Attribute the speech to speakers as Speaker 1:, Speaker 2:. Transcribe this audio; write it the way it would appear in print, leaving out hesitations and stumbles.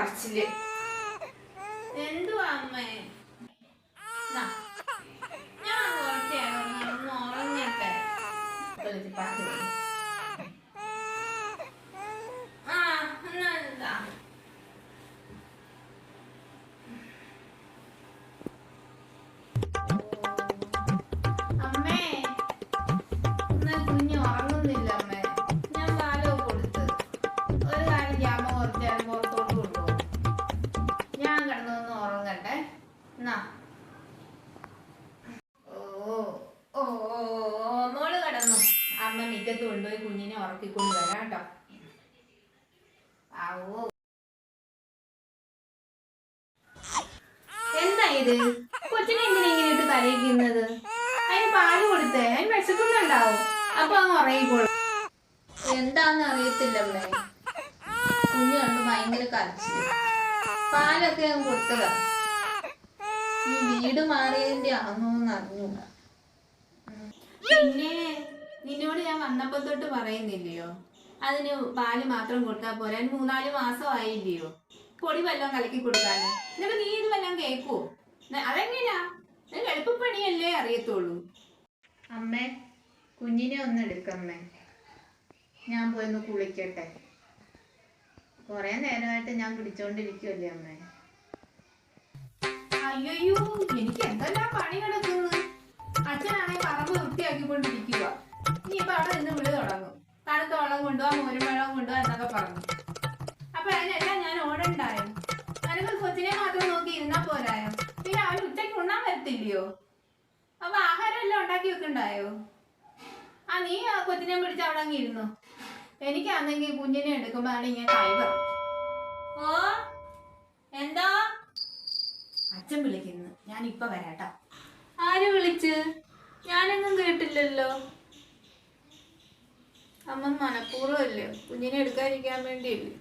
Speaker 1: കരച്ചില്. എന്തുവാ അമ്മേ? ഞാൻ കുറച്ചേരം ഉറങ്ങട്ടെ. ആ എന്നാ എന്താ അമ്മേ? എന്നാ കുഞ്ഞ് ഉറങ്ങുന്നില്ല അമ്മേ. ഞാൻ പാലോ കൊടുത്ത്. ഒരു കാര്യം ചെയ്യാമോ? കുറച്ചേരം പുറത്തോട്ട് കൊണ്ടുപോകും. ഞാൻ കിടന്നൊന്ന് ഉറങ്ങട്ടെ. എന്നാ മോള് കിടന്നു. അമ്മ മിറ്റത്ത് കൊണ്ടുപോയി കുഞ്ഞിനെ ഉറക്കിക്കൊണ്ട് വരാം കേട്ടോ. ആവോ, എന്താ ഇത്? കൊച്ചിനെ എന്തിനാ ഇങ്ങനെ ഇട്ട് കരയിക്കുന്നത്? അതിന് പാല് കൊടുത്തേ, അതിന് വിശക്കുന്നുണ്ടാവും. അപ്പൊ അങ്ങ് ഉറങ്ങിക്കോളും. എന്താന്ന് അറിയത്തില്ലമ്മേ, കുഞ്ഞ് കണ്ട് ഭയങ്കര കരച്ചില്. പാലൊക്കെ അങ്ങ് കൊടുത്തതാ. ഈ വീട് മാറിയതിന്റെ ആണോന്ന് അറിഞ്ഞൂട. പിന്നെ നിന്നോട് ഞാൻ വന്നപ്പോ തൊട്ട് പറയുന്നില്ലയോ, അതിന് പാല് മാത്രം കൊടുത്താൽ പോരാ, 3-4 മാസം ആയില്ലയോ പൊടി വല്ലതും കലക്കി കൊടുക്കാന്. എന്നിട്ട് നീ ഇത് വല്ലതും കേൾക്കുവോ? അതെങ്ങനെയാ? നിനക്ക് എളുപ്പപ്പണിയല്ലേ അറിയത്തുള്ളൂ. അമ്മേ, കുഞ്ഞിനെ ഒന്ന് എടുക്കമ്മേ. ഞാൻ പോയി കുളിക്കട്ടെ. കൊറേ നേരമായിട്ട് ഞാൻ പിടിച്ചോണ്ടിരിക്കുവല്ലേ അമ്മേ. അയ്യോ, എനിക്ക് എന്തെല്ലാം പണി കിടക്കുന്നു. അച്ഛനാണെ പറമ്പ് വൃത്തിയാക്കിക്കൊണ്ടിരിക്കുക. ഇനിയിപ്പൊ അവിടെ നിന്ന് വിളി തുടങ്ങും. തണുത്ത വെള്ളം കൊണ്ടുപോവാ, മോരും വെള്ളം കൊണ്ടുപോവാ എന്നൊക്കെ പറഞ്ഞു. അപ്പൊ അതിനെല്ലാം ഞാൻ ഓടണ്ടായോ? നിനക്ക് കൊച്ചിനെ മാത്രം നോക്കി ഇരുന്നാ പോരായോ? പിന്നെ അവൻ ഉച്ചയ്ക്ക് ഉണ്ണാൻ വരത്തില്ലയോ? അപ്പൊ ആഹാരം എല്ലാം ഉണ്ടാക്കി വെക്കണ്ടായോ? നീ ആ കൊച്ചിനെ പിടിച്ച് അവിടെ അങ്ങ് ഇരുന്നു. എനിക്കാണെങ്കിൽ കുഞ്ഞിനെ എടുക്കുമ്പോ ആണ് ഇങ്ങനെ കഴിവ്. ഓ എന്താ? അച്ഛൻ വിളിക്കുന്നു, ഞാൻ ഇപ്പൊ വരാട്ടോ. ആര് വിളിച്ച്? ഞാനൊന്നും കേട്ടില്ലല്ലോ. അമ്മ മനഃപൂർവ്വമല്ലേ, കുഞ്ഞിനെ എടുക്കാതിരിക്കാൻ വേണ്ടിയല്ലേ.